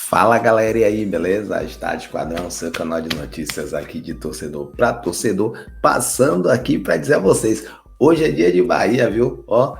Fala galera, e aí, beleza? Estádio Esquadrão, seu canal de notícias aqui de torcedor para torcedor, passando aqui para dizer a vocês, hoje é dia de Bahia, viu? Ó,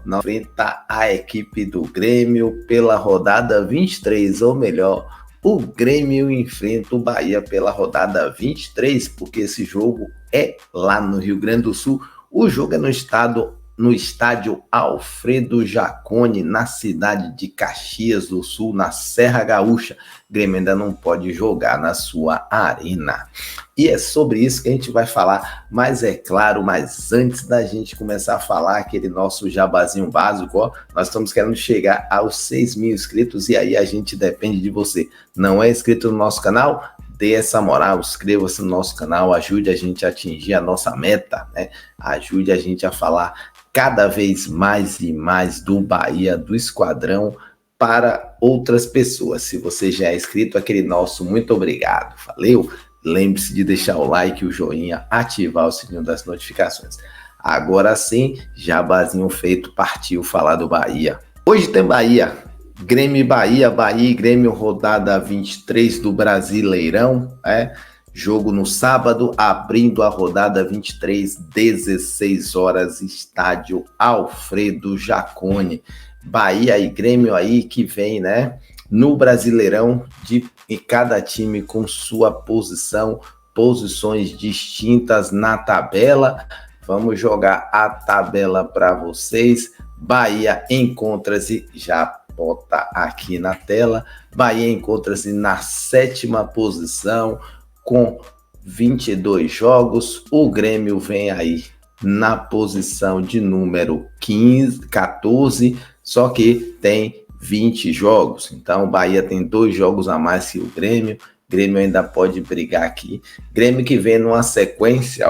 não enfrenta a equipe do Grêmio pela rodada 23, ou melhor, o Grêmio enfrenta o Bahia pela rodada 23, porque esse jogo é lá no Rio Grande do Sul. O jogo é no estádio Alfredo Jaconi, na cidade de Caxias do Sul, na Serra Gaúcha. O Grêmio ainda não pode jogar na sua arena. E é sobre isso que a gente vai falar, mas é claro, mas antes da gente começar a falar aquele nosso jabazinho básico, ó, nós estamos querendo chegar aos 6 mil inscritos e aí a gente depende de você. Não é inscrito no nosso canal? Dê essa moral, inscreva-se no nosso canal, ajude a gente a atingir a nossa meta, né? Ajude a gente a falar cada vez mais e mais do Bahia, do Esquadrão, para outras pessoas. Se você já é inscrito, aquele nosso muito obrigado, valeu? Lembre-se de deixar o like, o joinha, ativar o sininho das notificações. Agora sim, jabazinho feito, partiu falar do Bahia. Hoje tem Bahia, Grêmio e Bahia, Bahia e Grêmio, rodada 23 do Brasileirão, jogo no sábado, abrindo a rodada 23, 16 horas, estádio Alfredo Jaconi. Bahia e Grêmio aí que vem, né, no Brasileirão, e cada time com sua posições distintas na tabela. Vamos jogar a tabela para vocês. Bahia encontra-se, já bota aqui na tela, Bahia encontra-se na 7ª posição, com 22 jogos, o Grêmio vem aí na posição de número 14, só que tem 20 jogos, então o Bahia tem 2 jogos a mais que o Grêmio ainda pode brigar aqui, Grêmio que vem numa sequência,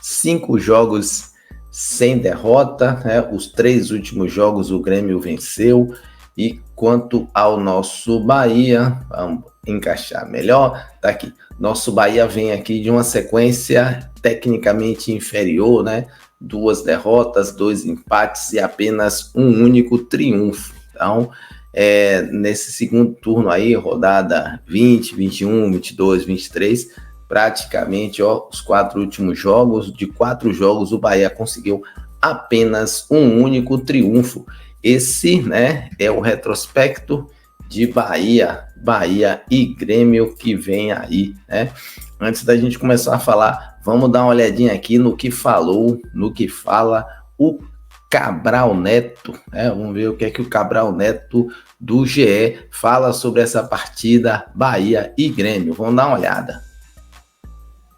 5 jogos sem derrota, né? Os 3 últimos jogos o Grêmio venceu, e quanto ao nosso Bahia, vamos encaixar melhor, tá aqui. Nosso Bahia vem aqui de uma sequência tecnicamente inferior, né? 2 derrotas, 2 empates e apenas um único triunfo. Então, nesse segundo turno aí, rodada 20, 21, 22, 23, praticamente, os 4 últimos jogos, de 4 jogos, o Bahia conseguiu apenas um único triunfo. Esse, né, é o retrospecto de Bahia e Grêmio que vem aí, né? Antes da gente começar a falar, vamos dar uma olhadinha aqui no que fala o Cabral Neto, né? Vamos ver o que é que o Cabral Neto do GE fala sobre essa partida Bahia e Grêmio. Vamos dar uma olhada.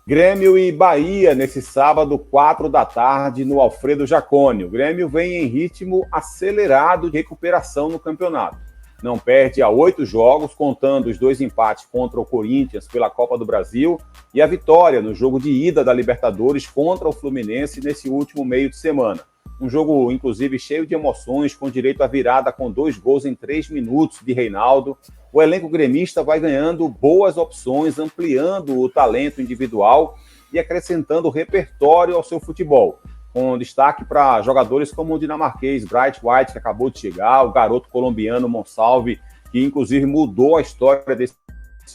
Grêmio e Bahia nesse sábado, 4 da tarde, no Alfredo Jaconi. O Grêmio vem em ritmo acelerado de recuperação no campeonato. Não perde há 8 jogos, contando os 2 empates contra o Corinthians pela Copa do Brasil e a vitória no jogo de ida da Libertadores contra o Fluminense nesse último meio de semana. Um jogo, inclusive, cheio de emoções, com direito à virada com 2 gols em 3 minutos de Reinaldo. O elenco gremista vai ganhando boas opções, ampliando o talento individual e acrescentando repertório ao seu futebol, com destaque para jogadores como o dinamarquês Bright White, que acabou de chegar, o garoto colombiano Monsalve, que inclusive mudou a história desse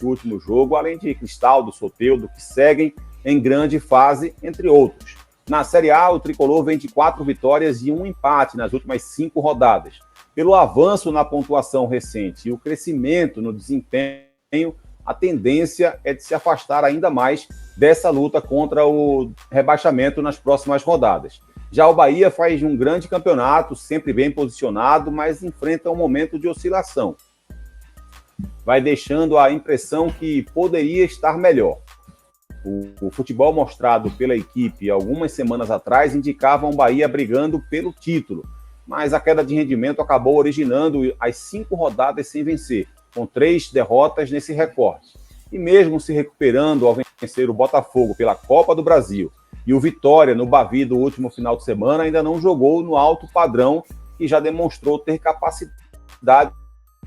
último jogo, além de Cristaldo, Soteldo, que seguem em grande fase, entre outros. Na Série A, o tricolor vem de 4 vitórias e 1 empate nas últimas 5 rodadas. Pelo avanço na pontuação recente e o crescimento no desempenho, a tendência é de se afastar ainda mais dessa luta contra o rebaixamento nas próximas rodadas. Já o Bahia faz um grande campeonato, sempre bem posicionado, mas enfrenta um momento de oscilação. Vai deixando a impressão que poderia estar melhor. O futebol mostrado pela equipe algumas semanas atrás indicava um Bahia brigando pelo título, mas a queda de rendimento acabou originando as 5 rodadas sem vencer, com 3 derrotas nesse recorte. E mesmo se recuperando ao vencer o Botafogo pela Copa do Brasil e o Vitória no Bavi do último final de semana, ainda não jogou no alto padrão que já demonstrou ter capacidade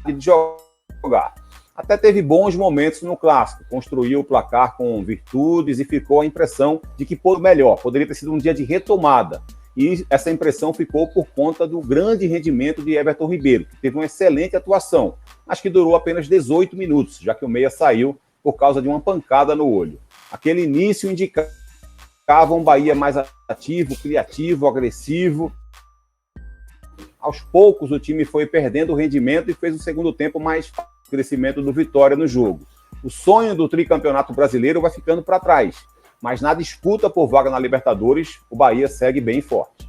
de jogar. Até teve bons momentos no Clássico, construiu o placar com virtudes e ficou a impressão de que, por melhor, poderia ter sido um dia de retomada. E essa impressão ficou por conta do grande rendimento de Everton Ribeiro, que teve uma excelente atuação, mas que durou apenas 18 minutos, já que o meia saiu por causa de uma pancada no olho. Aquele início indicava um Bahia mais ativo, criativo, agressivo. Aos poucos o time foi perdendo o rendimento e fez o segundo tempo mais crescimento do Vitória no jogo. O sonho do tricampeonato brasileiro vai ficando para trás, mas na disputa por vaga na Libertadores, o Bahia segue bem forte.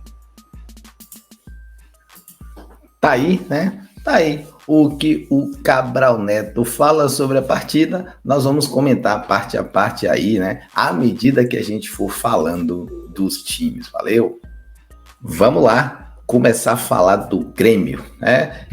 Tá aí, né? Tá aí o que o Cabral Neto fala sobre a partida. Nós vamos comentar parte a parte aí, né? À medida que a gente for falando dos times, valeu? Vamos lá começar a falar do Grêmio, né?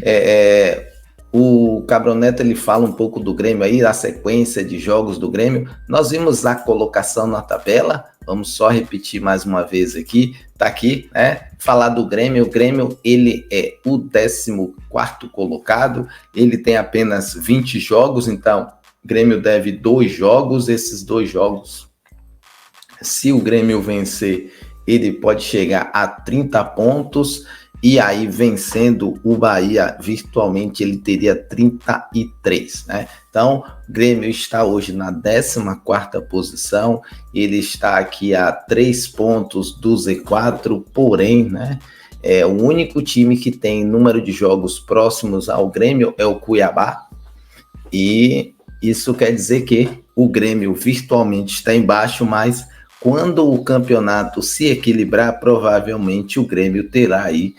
O Cabral Neto, ele fala um pouco do Grêmio aí, da sequência de jogos do Grêmio. Nós vimos a colocação na tabela, vamos só repetir mais uma vez aqui, tá aqui, né? Falar do Grêmio, o Grêmio, ele é o 14º colocado, ele tem apenas 20 jogos, então o Grêmio deve 2 jogos, esses 2 jogos, se o Grêmio vencer, ele pode chegar a 30 pontos, e aí, vencendo o Bahia, virtualmente ele teria 33, né? Então, o Grêmio está hoje na 14ª posição, ele está aqui a 3 pontos do Z4, porém, né? O único time que tem número de jogos próximos ao Grêmio é o Cuiabá, e isso quer dizer que o Grêmio virtualmente está embaixo, mas quando o campeonato se equilibrar, provavelmente o Grêmio terá aí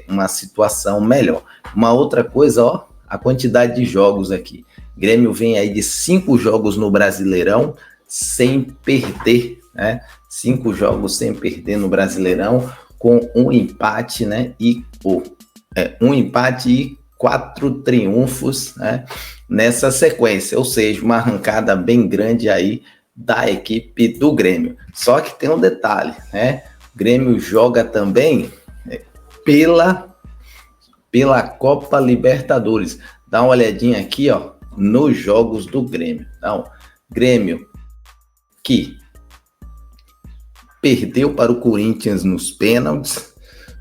uma situação melhor. Uma outra coisa, ó, a quantidade de jogos aqui. Grêmio vem aí de 5 jogos no Brasileirão sem perder, né? 5 jogos sem perder no Brasileirão, com um empate, né? Um empate e 4 triunfos, né? Nessa sequência, ou seja, uma arrancada bem grande aí da equipe do Grêmio. Só que tem um detalhe, né? O Grêmio joga também pela Copa Libertadores. Dá uma olhadinha aqui, ó, nos jogos do Grêmio. Então, Grêmio que perdeu para o Corinthians nos pênaltis,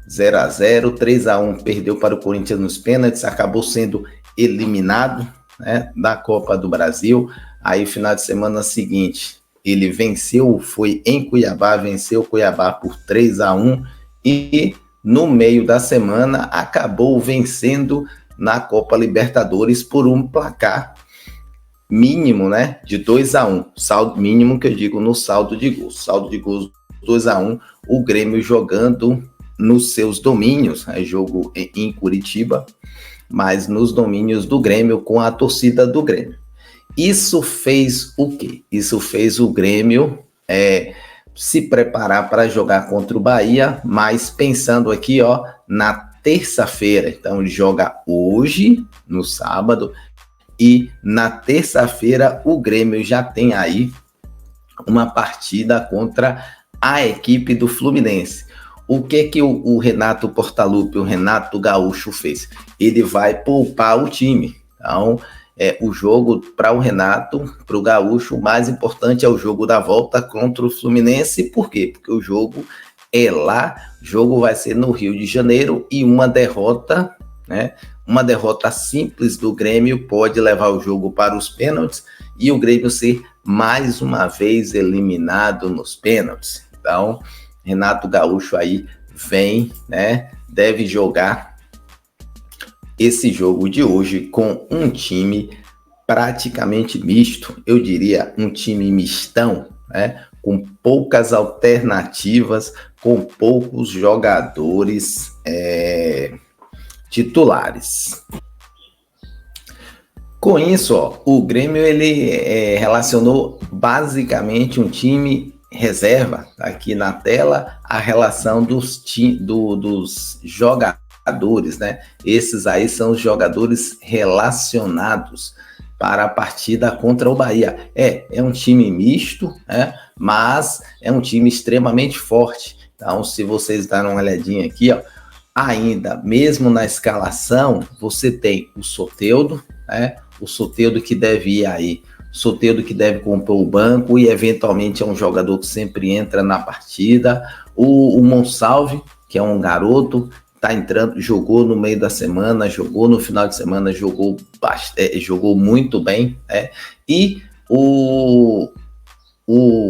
0-0, 3-1, perdeu para o Corinthians nos pênaltis, acabou sendo eliminado, né, da Copa do Brasil. Aí, final de semana seguinte, ele venceu, foi em Cuiabá, venceu o Cuiabá por 3-1 e no meio da semana acabou vencendo na Copa Libertadores por um placar mínimo, né, de 2-1. Saldo mínimo que eu digo no saldo de gols. Saldo de gols 2-1, o Grêmio jogando nos seus domínios, né, jogo em Curitiba, mas nos domínios do Grêmio, com a torcida do Grêmio. Isso fez o quê? Isso fez o Grêmio se preparar para jogar contra o Bahia, mas pensando aqui, ó, na terça-feira. Então ele joga hoje, no sábado, e na terça-feira o Grêmio já tem aí uma partida contra a equipe do Fluminense. O que o Renato Portaluppi, o Renato Gaúcho fez? Ele vai poupar o time. Então, o jogo para o Renato, para o Gaúcho, o mais importante é o jogo da volta contra o Fluminense. Por quê? Porque o jogo é lá, o jogo vai ser no Rio de Janeiro e uma derrota, né? Uma derrota simples do Grêmio pode levar o jogo para os pênaltis e o Grêmio ser mais uma vez eliminado nos pênaltis. Então, Renato Gaúcho aí vem, né? Deve jogar esse jogo de hoje com um time praticamente misto, eu diria um time mistão, né? Com poucas alternativas, com poucos jogadores titulares. Com isso, ó, o Grêmio ele relacionou basicamente um time reserva, tá aqui na tela, a relação dos jogadores, né? Esses aí são os jogadores relacionados para a partida contra o Bahia. É um time misto, né? Mas é um time extremamente forte. Então, se vocês darem uma olhadinha aqui, ó, ainda mesmo na escalação, você tem o Soteldo, né? O Soteldo que deve ir aí Soteldo que deve compor o banco e eventualmente é um jogador que sempre entra na partida. O Monsalve, que é um garoto, tá entrando, jogou no meio da semana, jogou no final de semana, jogou muito bem, né? E o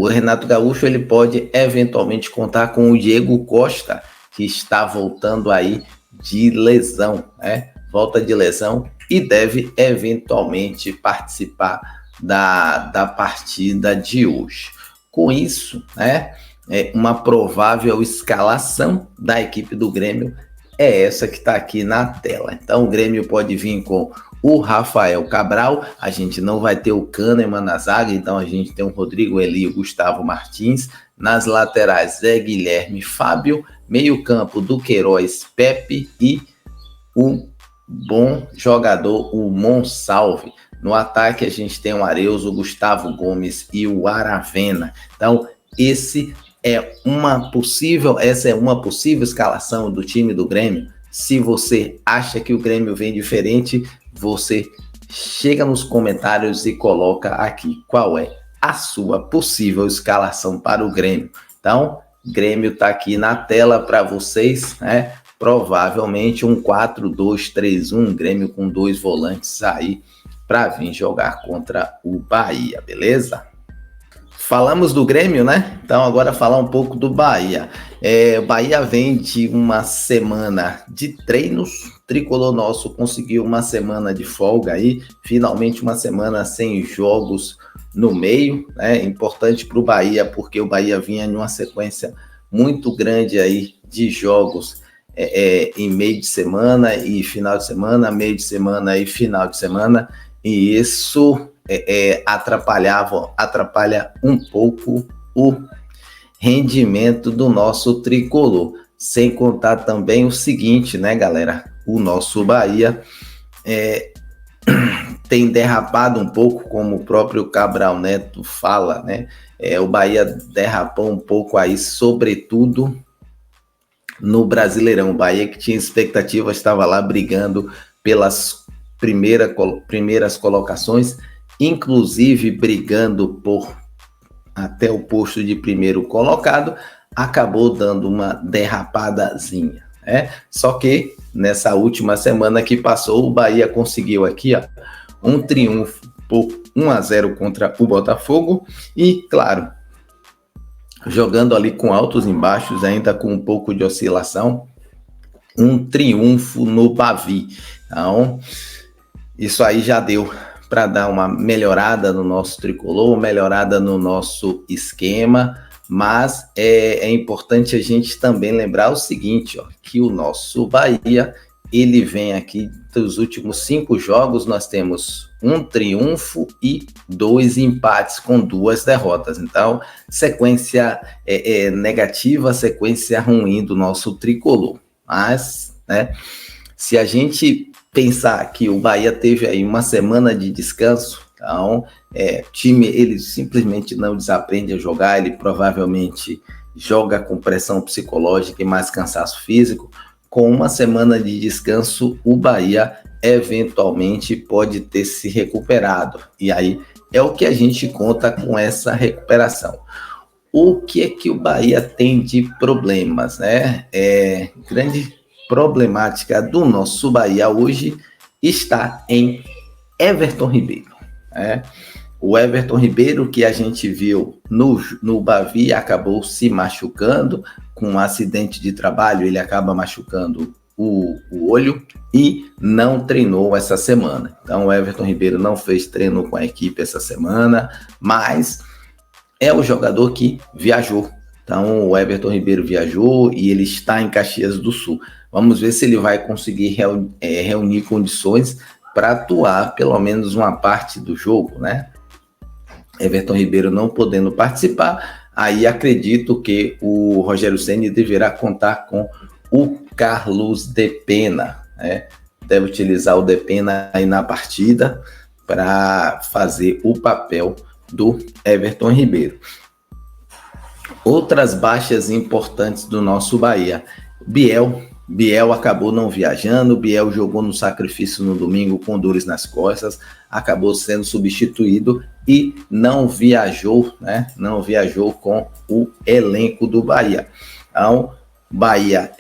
Renato Gaúcho, ele pode eventualmente contar com o Diego Costa, que está voltando aí de lesão, né? Volta de lesão e deve eventualmente participar da partida de hoje. Com isso, né, uma provável escalação da equipe do Grêmio é essa que está aqui na tela. Então o Grêmio pode vir com o Rafael Cabral, a gente não vai ter o Kahneman na zaga, então a gente tem o Rodrigo Eli e o Gustavo Martins. Nas laterais, Zé Guilherme, Fábio, meio campo do Queiroz, Pepe e o bom jogador, o Monsalve. No ataque a gente tem o Areuso, o Gustavo Gomes e o Aravena. Então essa é uma possível escalação do time do Grêmio. Se você acha que o Grêmio vem diferente, você chega nos comentários e coloca aqui qual é a sua possível escalação para o Grêmio. Então, o Grêmio está aqui na tela para vocês, né? Provavelmente um 4-2-3-1, Grêmio com 2 volantes aí para vir jogar contra o Bahia, beleza? Falamos do Grêmio, né? Então agora falar um pouco do Bahia. O Bahia vem de uma semana de treinos. O tricolor nosso conseguiu uma semana de folga aí, finalmente uma semana sem jogos no meio, né? Importante para o Bahia, porque o Bahia vinha em uma sequência muito grande aí de jogos em meio de semana e final de semana, meio de semana e final de semana, e isso atrapalha um pouco o rendimento do nosso tricolor. Sem contar também o seguinte, né, galera? O nosso Bahia tem derrapado um pouco, como o próprio Cabral Neto fala, né? O Bahia derrapou um pouco aí, sobretudo no Brasileirão. O Bahia, que tinha expectativa, estava lá brigando pelas primeiras colocações, inclusive brigando por até o posto de primeiro colocado, acabou dando uma derrapadazinha, né? Só que nessa última semana que passou, o Bahia conseguiu aqui, ó, um triunfo por 1-0 contra o Botafogo e, claro, jogando ali com altos e baixos, ainda com um pouco de oscilação, um triunfo no Bavi. Então, isso aí já deu para dar uma melhorada no nosso tricolor, melhorada no nosso esquema, mas é importante a gente também lembrar o seguinte, ó, que o nosso Bahia, ele vem aqui dos últimos 5 jogos, nós temos um triunfo e 2 empates com 2 derrotas. Então, sequência negativa, sequência ruim do nosso tricolor. Mas, né, se a gente pensar que o Bahia teve aí uma semana de descanso, então o time ele simplesmente não desaprende a jogar, ele provavelmente joga com pressão psicológica e mais cansaço físico. Com uma semana de descanso, o Bahia eventualmente pode ter se recuperado. E aí é o que a gente conta com essa recuperação. O que é que o Bahia tem de problemas, né? Grande problemática do nosso Bahia hoje está em Everton Ribeiro, né? O Everton Ribeiro, que a gente viu no Bavi, acabou se machucando com um acidente de trabalho, ele acaba machucando o olho e não treinou essa semana. Então o Everton Ribeiro não fez treino com a equipe essa semana, mas é o jogador que viajou. Então o Everton Ribeiro viajou e ele está em Caxias do Sul. Vamos ver se ele vai conseguir reunir condições para atuar pelo menos uma parte do jogo, né? Everton Ribeiro não podendo participar, aí acredito que o Rogério Ceni deverá contar com o Carlos Depena, né? Deve utilizar o Depena aí na partida para fazer o papel do Everton Ribeiro. Outras baixas importantes do nosso Bahia. Biel, Biel acabou não viajando, Biel jogou no sacrifício no domingo com dores nas costas, acabou sendo substituído e não viajou, né? Não viajou com o elenco do Bahia. Então, Bahia,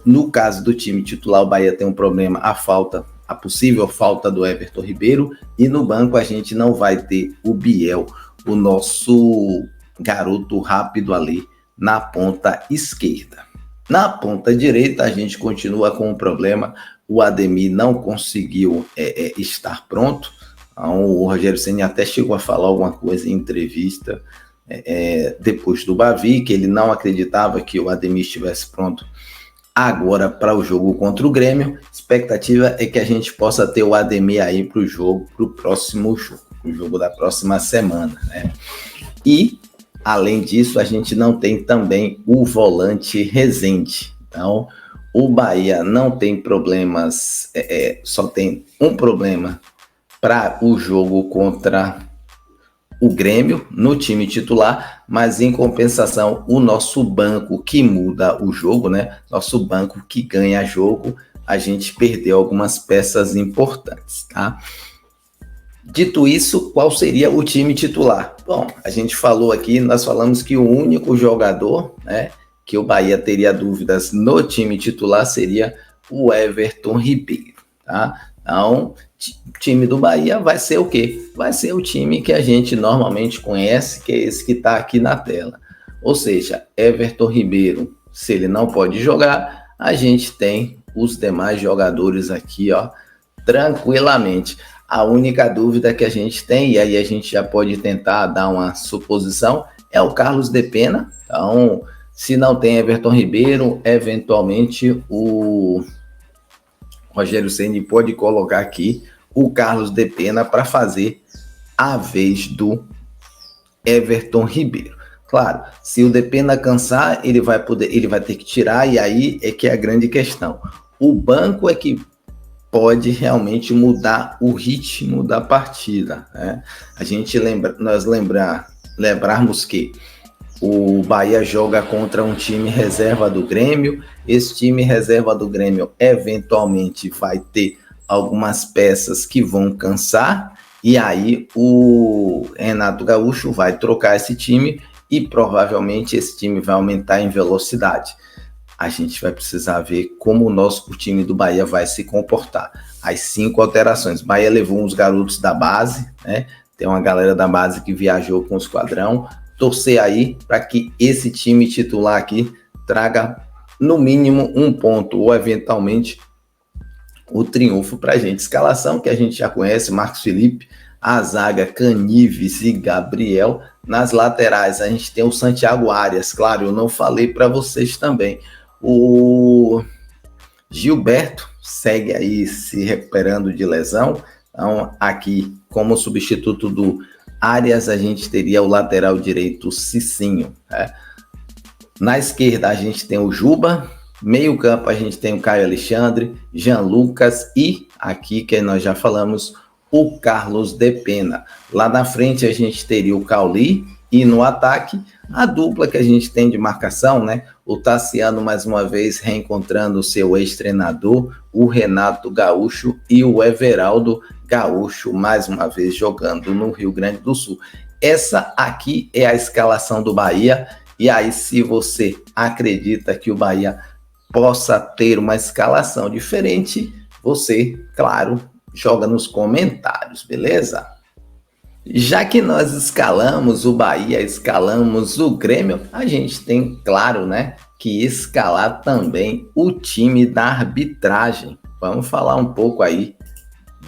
no caso do time titular, o Bahia tem um problema, a possível falta do Everton Ribeiro, e no banco a gente não vai ter o Biel, o nosso garoto rápido ali na ponta esquerda. Na ponta direita, a gente continua com um problema. O Ademir não conseguiu estar pronto. Então, o Rogério Ceni até chegou a falar alguma coisa em entrevista depois do Bavi, que ele não acreditava que o Ademir estivesse pronto agora para o jogo contra o Grêmio. A expectativa é que a gente possa ter o Ademir aí para o próximo jogo, o jogo da próxima semana, né? E além disso, a gente não tem também o volante Rezende. Então, o Bahia não tem problemas, só tem um problema para o jogo contra o Grêmio no time titular, mas em compensação, o nosso banco que muda o jogo, né? Nosso banco que ganha jogo, a gente perdeu algumas peças importantes, tá? Dito isso, qual seria o time titular? Bom, a gente falou aqui, nós falamos que o único jogador, né, que o Bahia teria dúvidas no time titular seria o Everton Ribeiro, tá? Então, o time do Bahia vai ser o quê? Vai ser o time que a gente normalmente conhece, que é esse que está aqui na tela. Ou seja, Everton Ribeiro, se ele não pode jogar, a gente tem os demais jogadores aqui, ó, tranquilamente. A única dúvida que a gente tem, e aí a gente já pode tentar dar uma suposição, é o Carlos de Pena. Então, se não tem Everton Ribeiro, eventualmente o Rogério Ceni pode colocar aqui o Carlos de Pena para fazer a vez do Everton Ribeiro. Claro, se o de Pena cansar, ele vai ter que tirar, e aí é que é a grande questão. O banco é que pode realmente mudar o ritmo da partida, né? Lembrarmos que o Bahia joga contra um time reserva do Grêmio. Esse time reserva do Grêmio eventualmente vai ter algumas peças que vão cansar, e aí o Renato Gaúcho vai trocar esse time e provavelmente esse time vai aumentar em velocidade. A gente vai precisar ver como o time do Bahia vai se comportar. As 5 alterações. Bahia levou uns garotos da base, né? Tem uma galera da base que viajou com o esquadrão. Torcer aí para que esse time titular aqui traga no mínimo um ponto, ou eventualmente o triunfo para a gente. Escalação que a gente já conhece: Marcos Felipe, a zaga Canives e Gabriel. Nas laterais a gente tem o Santiago Arias. Claro, eu não falei para vocês também. O Gilberto segue aí se recuperando de lesão. Então, aqui, como substituto do Arias, a gente teria o lateral direito Cicinho, né? Na esquerda, a gente tem o Juba. Meio campo, a gente tem o Caio Alexandre, Jean Lucas e, aqui que nós já falamos, o Carlos de Pena. Lá na frente, a gente teria o Cauli. E no ataque, a dupla que a gente tem de marcação, né? O Tassiano, mais uma vez, reencontrando o seu ex-treinador, o Renato Gaúcho, e o Everaldo Gaúcho, mais uma vez, jogando no Rio Grande do Sul. Essa aqui é a escalação do Bahia. E aí, se você acredita que o Bahia possa ter uma escalação diferente, você, claro, joga nos comentários, beleza? Já que nós escalamos o Bahia, escalamos o Grêmio, a gente tem, claro, né, que escalar também o time da arbitragem. Vamos falar um pouco aí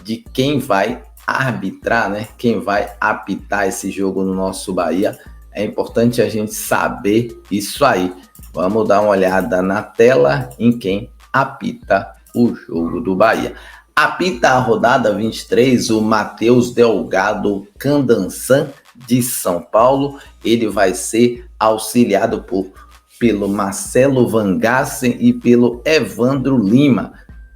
de quem vai arbitrar, né, quem vai apitar esse jogo no nosso Bahia. É importante a gente saber isso aí. Vamos dar uma olhada na tela em quem apita o jogo do Bahia. Apita a rodada 23, o Matheus Delgado Candançan, de São Paulo. Ele vai ser auxiliado pelo Marcelo Vangassen e pelo Evandro Lima.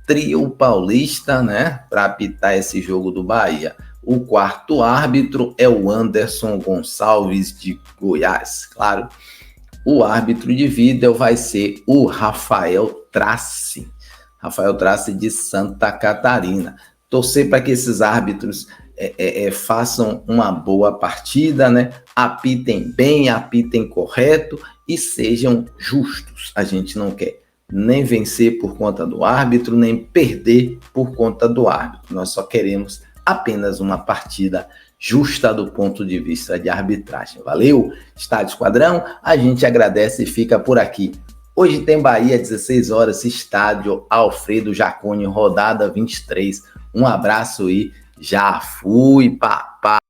Trio paulista, né, para apitar esse jogo do Bahia. O quarto árbitro é o Anderson Gonçalves, de Goiás. Claro, o árbitro de vídeo vai ser o Rafael Trace. Rafael Trace de Santa Catarina. Torcer para que esses árbitros façam uma boa partida, né? Apitem bem, apitem correto e sejam justos. A gente não quer nem vencer por conta do árbitro, nem perder por conta do árbitro. Nós só queremos apenas uma partida justa do ponto de vista de arbitragem. Valeu? Estádio Esquadrão, a gente agradece e fica por aqui. Hoje tem Bahia, 16 horas, estádio Alfredo Jaconi, rodada 23. Um abraço e já fui, papai.